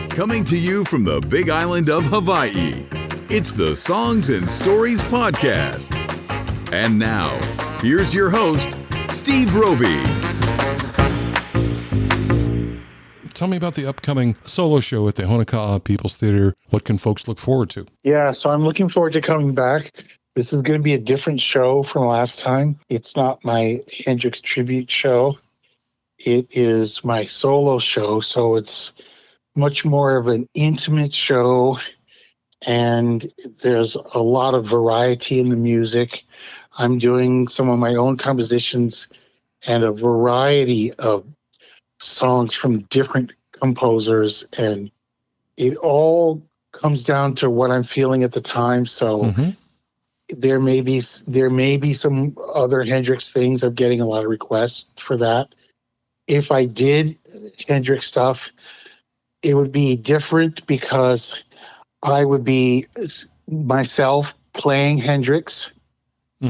Coming to you from the Big Island of Hawaii, it's the Songs and Stories Podcast. And now, here's your host, Steve Roby. Tell me about the upcoming solo show at the Honokaa People's Theater. What can folks look forward to? Yeah, so I'm looking forward to coming back. This is going to be a different show from last time. It's not my Hendrix tribute show. It is my solo show, so it's much more of an intimate show, and there's a lot of variety in the music. I'm doing some of my own compositions and a variety of songs from different composers, and it all comes down to what I'm feeling at the time. So there may be some other Hendrix things. I'm getting a lot of requests for that. If I did Hendrix stuff, it would be different because I would be myself playing Hendrix,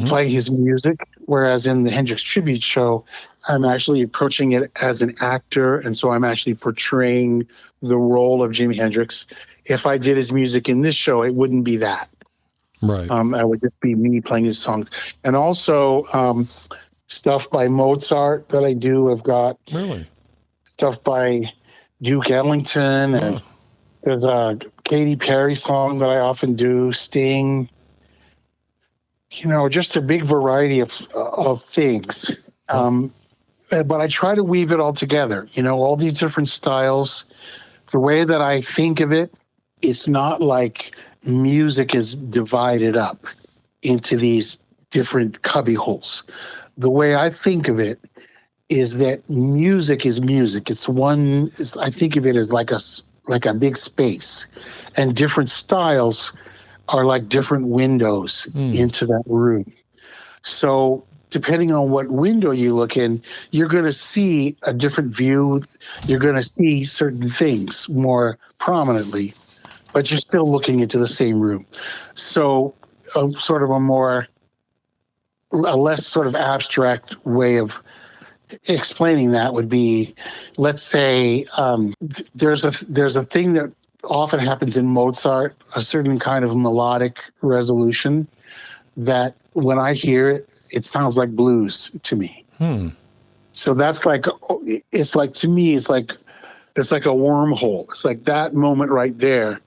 playing his music, whereas in the Hendrix tribute show, I'm actually approaching it as an actor, and so I'm actually portraying the role of Jimi Hendrix. If I did his music in this show, it wouldn't be that. Right. I would just be me playing his songs. And also stuff by Mozart that I do. I've got stuff by Duke Ellington, and there's a Katy Perry song that I often do, Sting. You know, just a big variety of things. But I try to weave it all together. You know, all these different styles. The way that I think of it, it's not like music is divided up into these different cubby holes. The way I think of it is that music is music. I think of it as like a big space, and different styles are like different windows into that room. So depending on what window you look in, you're going to see a different view. You're going to see certain things more prominently, but you're still looking into the same room. So sort of a less sort of abstract way of explaining that would be, let's say there's a thing that often happens in Mozart, a certain kind of melodic resolution that when I hear it, it sounds like blues to me. So that's like, to me, it's like a wormhole. It's like that moment right there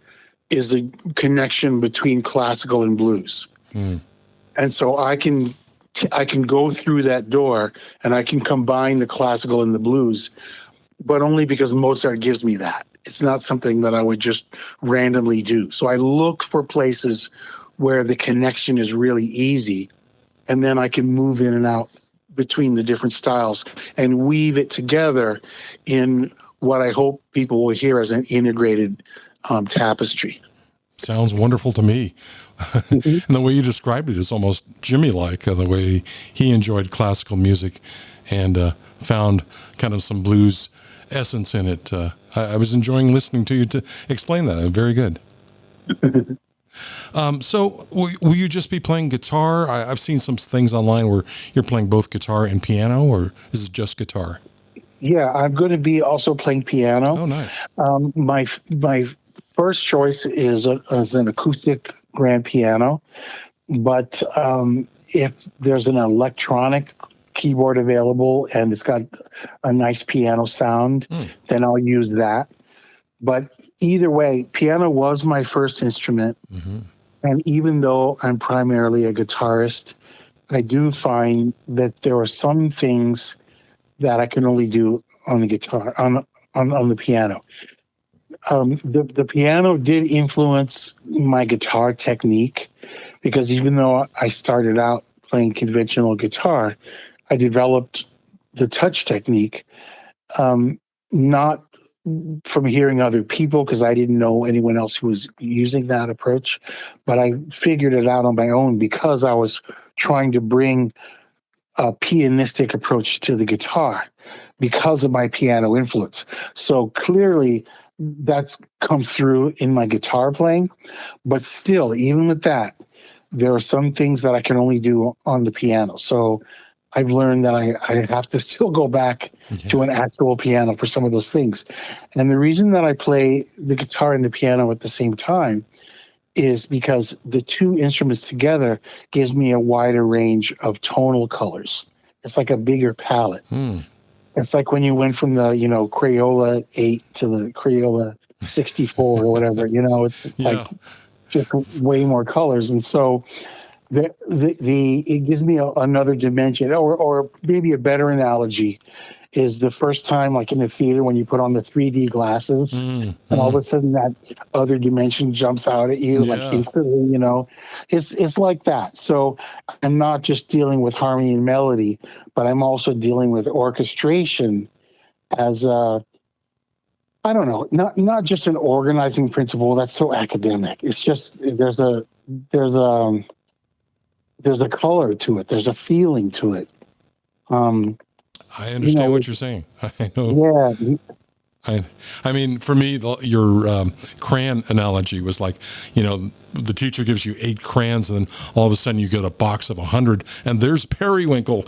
is a connection between classical and blues. And so I can go through that door and I can combine the classical and the blues, but only because Mozart gives me that. It's not something that I would just randomly do. So I look for places where the connection is really easy, and then I can move in and out between the different styles and weave it together in what I hope people will hear as an integrated tapestry. Sounds wonderful to me. And the way you described it is almost Jimmy-like, the way he enjoyed classical music and found kind of some blues essence in it. I was enjoying listening to you to explain that. Very good. So will you just be playing guitar? I've seen some things online where you're playing both guitar and piano, or is it just guitar? Yeah, I'm going to be also playing piano. Oh, nice. My first choice is an acoustic grand piano, but if there's an electronic keyboard available and it's got a nice piano sound, then I'll use that. But either way, piano was my first instrument. And even though I'm primarily a guitarist, I do find that there are some things that I can only do on the guitar, on the piano. The piano did influence my guitar technique, because even though I started out playing conventional guitar, I developed the touch technique, not from hearing other people, because I didn't know anyone else who was using that approach, but I figured it out on my own because I was trying to bring a pianistic approach to the guitar because of my piano influence. So clearly that's comes through in my guitar playing, but still, even with that, there are some things that I can only do on the piano. So I've learned that I have to still go back to an actual piano for some of those things. And the reason that I play the guitar and the piano at the same time is because the two instruments together gives me a wider range of tonal colors. It's like a bigger palette. It's like when you went from the, Crayola 8 to the Crayola 64 or whatever, it's like just way more colors. And so it gives me another dimension, or maybe a better analogy is the first time, like in the theater, when you put on the 3D glasses and all of a sudden that other dimension jumps out at you like instantly, it's like that. So I'm not just dealing with harmony and melody, but I'm also dealing with orchestration as I don't know, not just an organizing principle. That's so academic. It's just there's a color to it. There's a feeling to it. I understand what you're saying. I know. Yeah. I mean, for me, your crayon analogy was like, the teacher gives you 8 crayons, and then all of a sudden you get a box of 100, and there's periwinkle.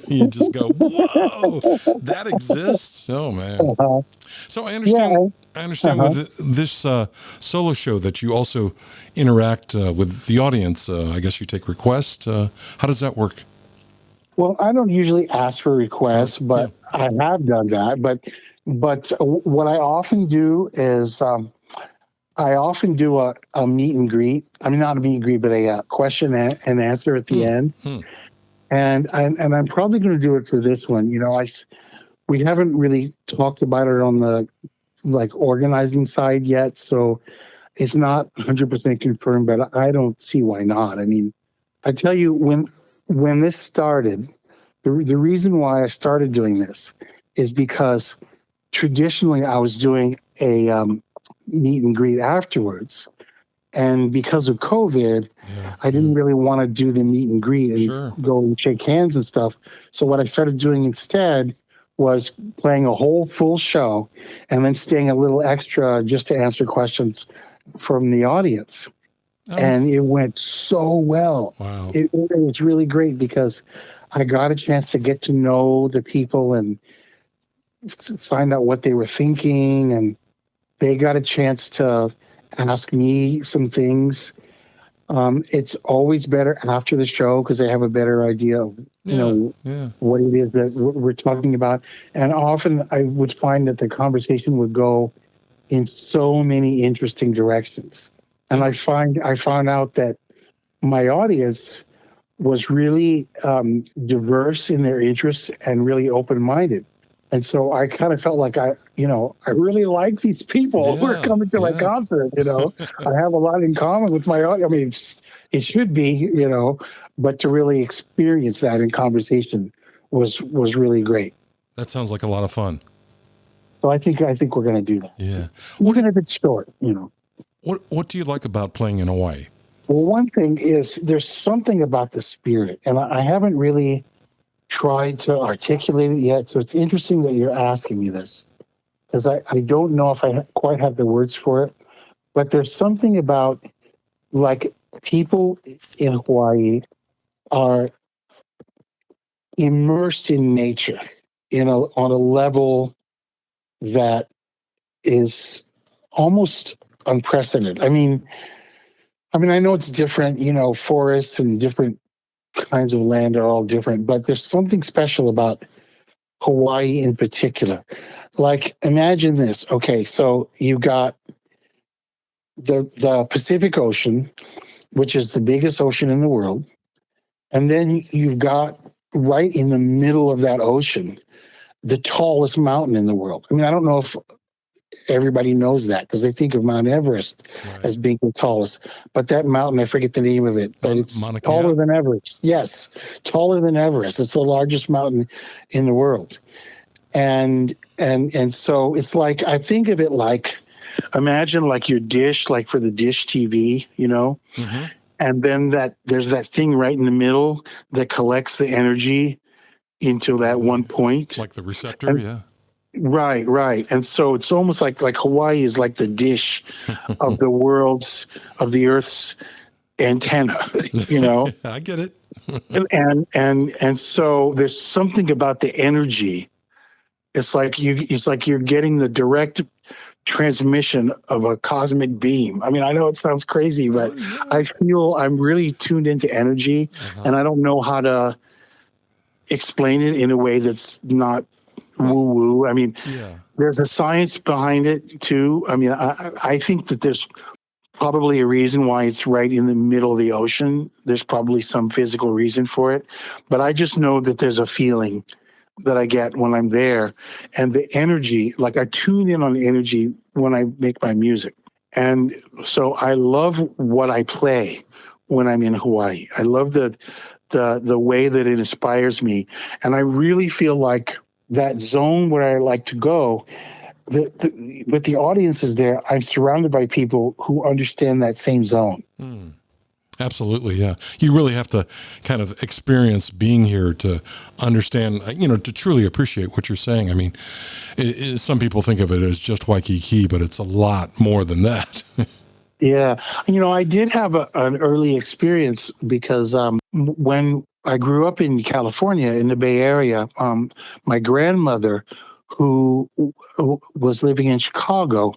You just go, whoa, that exists? Oh, man. So I understand. I understand with this solo show that you also interact with the audience. I guess you take requests. How does that work? Well, I don't usually ask for requests, but I have done that. But what I often do is I often do a meet and greet. I mean, not a meet and greet, but a question and answer at the end. And I'm probably going to do it for this one. We haven't really talked about it on the organizing side yet, so it's not 100% confirmed. But I don't see why not. I mean, I tell you, when this started, the reason why I started doing this is because traditionally I was doing a meet and greet afterwards. And because of COVID, I didn't really want to do the meet and greet and go and shake hands and stuff. So what I started doing instead was playing a whole full show and then staying a little extra just to answer questions from the audience. And it went so well. Wow. It was really great because I got a chance to get to know the people and find out what they were thinking. And they got a chance to ask me some things. It's always better after the show because they have a better idea of, what it is that we're talking about. And often I would find that the conversation would go in so many interesting directions. And I found out that my audience was really diverse in their interests and really open-minded. And so I kind of felt like I really like these people who are coming to my concert. I have a lot in common with my audience. I mean, it should be, but to really experience that in conversation was really great. That sounds like a lot of fun. So I think we're going to do that. Yeah. Even if it's short, What do you like about playing in Hawaii? Well, one thing is there's something about the spirit, and I haven't really tried to articulate it yet. So it's interesting that you're asking me this because I don't know if I quite have the words for it, but there's something about people in Hawaii are immersed in nature on a level that is almost unprecedented. I mean, I know it's different, forests and different kinds of land are all different, but there's something special about Hawaii in particular. Like, imagine this. Okay, so you got the Pacific Ocean, which is the biggest ocean in the world. And then you've got right in the middle of that ocean, the tallest mountain in the world. I mean, I don't know if everybody knows that because they think of Mount Everest as being the tallest. But that mountain, I forget the name of it, but it's Honokaa? Taller than Everest. Yes, taller than Everest. It's the largest mountain in the world. And so it's like, I think of it like, imagine like your dish, like for the dish TV, and then there's that thing right in the middle that collects the energy into that one point. Like the receptor, Right. And so it's almost like Hawaii is like the dish of the Earth's antenna, I get it. and so there's something about the energy. It's like you're getting the direct transmission of a cosmic beam. I mean, I know it sounds crazy, but I feel I'm really tuned into energy, and I don't know how to explain it in a way that's not woo-woo. I mean, there's a science behind it too. I mean, I think that there's probably a reason why it's right in the middle of the ocean. There's probably some physical reason for it, but I just know that there's a feeling that I get when I'm there, and the energy, like I tune in on energy when I make my music. And so I love what I play when I'm in Hawaii. I love the way that it inspires me. And I really feel like that zone where I like to go, with the audiences there, I'm surrounded by people who understand that same zone. Absolutely, yeah. You really have to kind of experience being here to understand, to truly appreciate what you're saying. I mean, some people think of it as just Waikiki, but it's a lot more than that. Yeah. I did have an early experience because when I grew up in California, in the Bay Area, my grandmother, who was living in Chicago,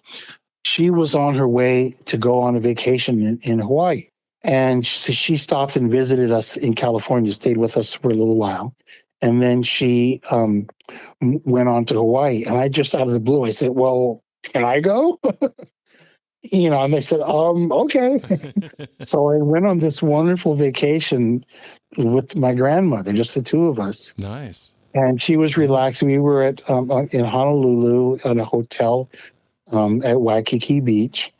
she was on her way to go on a vacation in Hawaii. And she stopped and visited us in California, stayed with us for a little while. And then she went on to Hawaii. And I just out of the blue, I said, well, can I go? And they said, okay. So I went on this wonderful vacation with my grandmother, just the two of us. Nice. And she was relaxing. We were in Honolulu at a hotel at Waikiki Beach.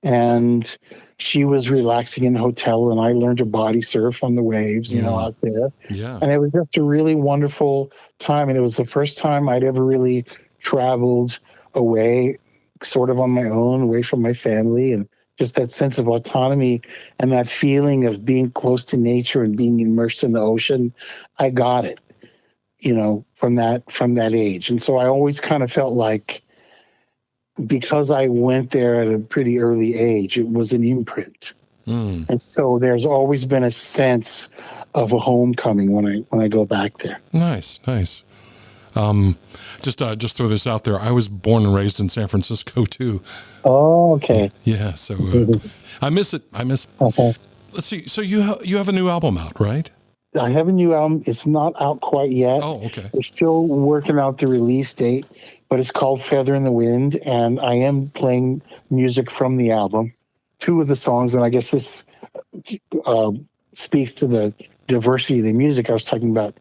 And she was relaxing in the hotel, and I learned to body surf on the waves, out there. Yeah. And it was just a really wonderful time. And it was the first time I'd ever really traveled away, sort of on my own, away from my family, and just that sense of autonomy and that feeling of being close to nature and being immersed in the ocean. I got it, from that age. And so I always kind of felt like, because I went there at a pretty early age, it was an imprint. And so there's always been a sense of a homecoming when I go back there. Nice. Just throw this out there. I was born and raised in San Francisco too. Oh, okay. Yeah. So I miss it. Okay. Let's see. So you have a new album out, right? I have a new album. It's not out quite yet. Oh, okay. We're still working out the release date, but it's called Feather in the Wind, and I am playing music from the album. Two of the songs, and I guess this speaks to the diversity of the music I was talking about.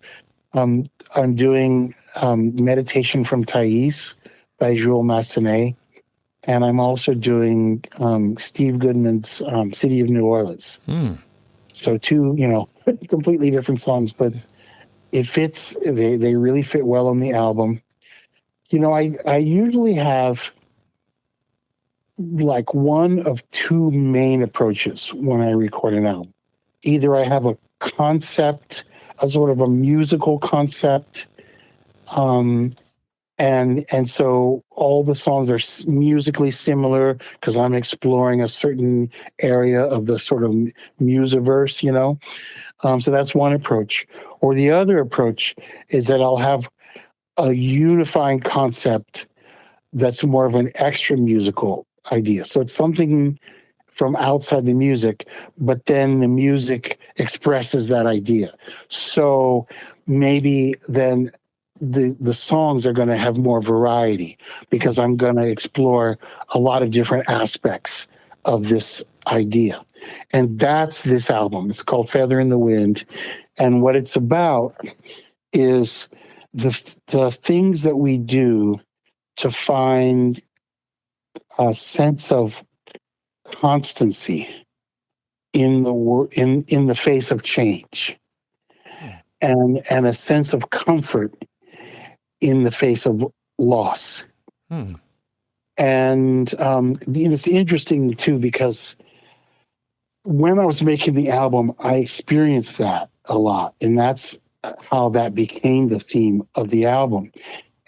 I'm doing Meditation from Thais by Jules Massenet, and I'm also doing Steve Goodman's City of New Orleans. So two, completely different songs, but it fits. They really fit well on the album. I usually have like one of two main approaches when I record an album. Either I have a concept, a sort of a musical concept, and so all the songs are musically similar because I'm exploring a certain area of the sort of musiverse, so that's one approach. Or the other approach is that I'll have a unifying concept that's more of an extra musical idea. So it's something from outside the music, but then the music expresses that idea. So maybe then the songs are going to have more variety because I'm going to explore a lot of different aspects of this idea. And that's this album. It's called Feather in the Wind. And what it's about is the things that we do to find a sense of constancy in the face of change, and a sense of comfort in the face of loss. And it's interesting too because when I was making the album, I experienced that a lot, and that's how that became the theme of the album.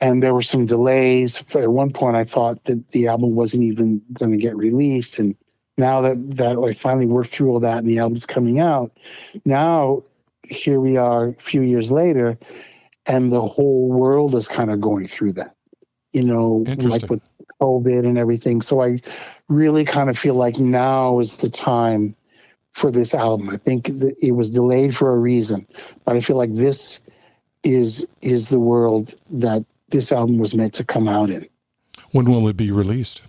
And there were some delays. At one point, I thought that the album wasn't even going to get released. And now that I finally worked through all that and the album's coming out, now here we are a few years later, and the whole world is kind of going through that, like with COVID and everything. So I really kind of feel like now is the time for this album. I think that it was delayed for a reason, but I feel like this is the world that this album was meant to come out in. When will it be released?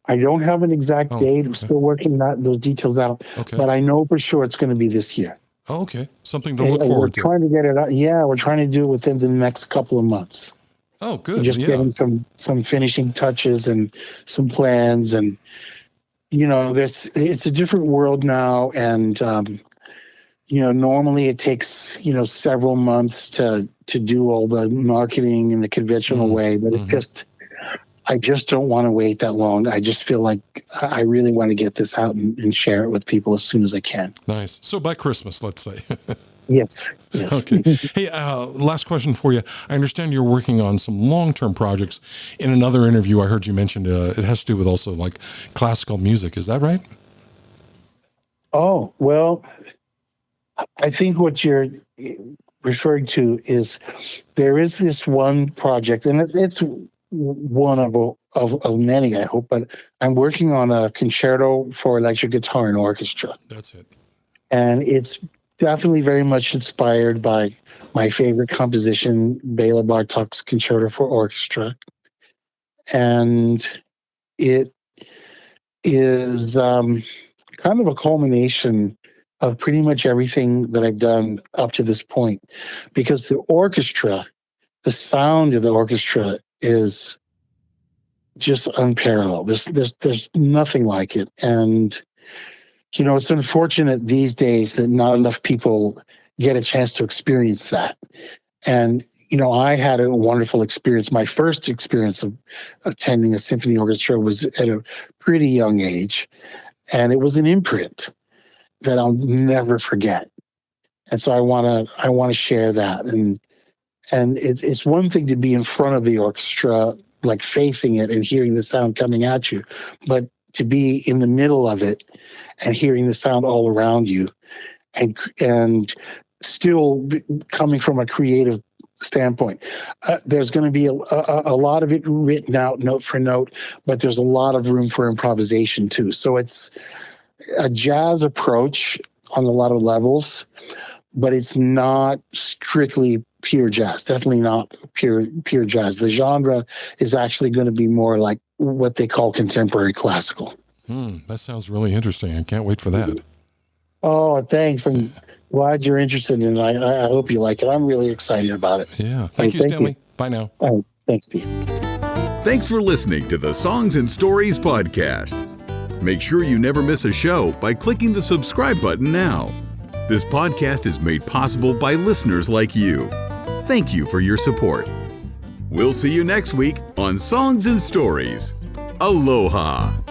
I don't have an exact date. I'm still working those details out, but I know for sure it's going to be this year. Oh, okay. Something to look forward to. We're trying to get it out. Yeah, we're trying to do it within the next couple of months. Oh, good. We're just getting some finishing touches and some plans, and it's a different world now, and normally it takes several months to do all the marketing in the conventional way, but it's just I just don't want to wait that long. I just feel like I really want to get this out and share it with people as soon as I can. Nice. So by Christmas, let's say. Yes. Okay. Hey, last question for you. I understand you're working on some long-term projects. In another interview, I heard you mentioned it has to do with also like classical music. Is that right? Oh, well, I think what you're referring to is there is this one project, and it's one of many, I hope, but I'm working on a concerto for electric guitar and orchestra. That's it. And it's definitely very much inspired by my favorite composition, Bela Bartok's Concerto for Orchestra. And it is kind of a culmination of pretty much everything that I've done up to this point, because the orchestra, the sound of the orchestra is just unparalleled. There's nothing like it. And, it's unfortunate these days that not enough people get a chance to experience that. And, I had a wonderful experience. My first experience of attending a symphony orchestra was at a pretty young age. And it was an imprint that I'll never forget. And so I want to share that. And it's one thing to be in front of the orchestra, like facing it and hearing the sound coming at you, but to be in the middle of it and hearing the sound all around you, and still coming from a creative standpoint. There's going to be a lot of it written out note for note, but there's a lot of room for improvisation too. So it's a jazz approach on a lot of levels, but it's not strictly pure jazz. Definitely not pure jazz. The genre is actually going to be more like what they call contemporary classical. That sounds really interesting. I can't wait for that. Oh, thanks. I'm glad you're interested in it. I hope you like it. I'm really excited about it. Yeah. Thank you, Stanley. Bye now. All right. Thanks, Steve. Thanks for listening to the Songs and Stories podcast. Make sure you never miss a show by clicking the subscribe button now. This podcast is made possible by listeners like you. Thank you for your support. We'll see you next week on Songs and Stories. Aloha.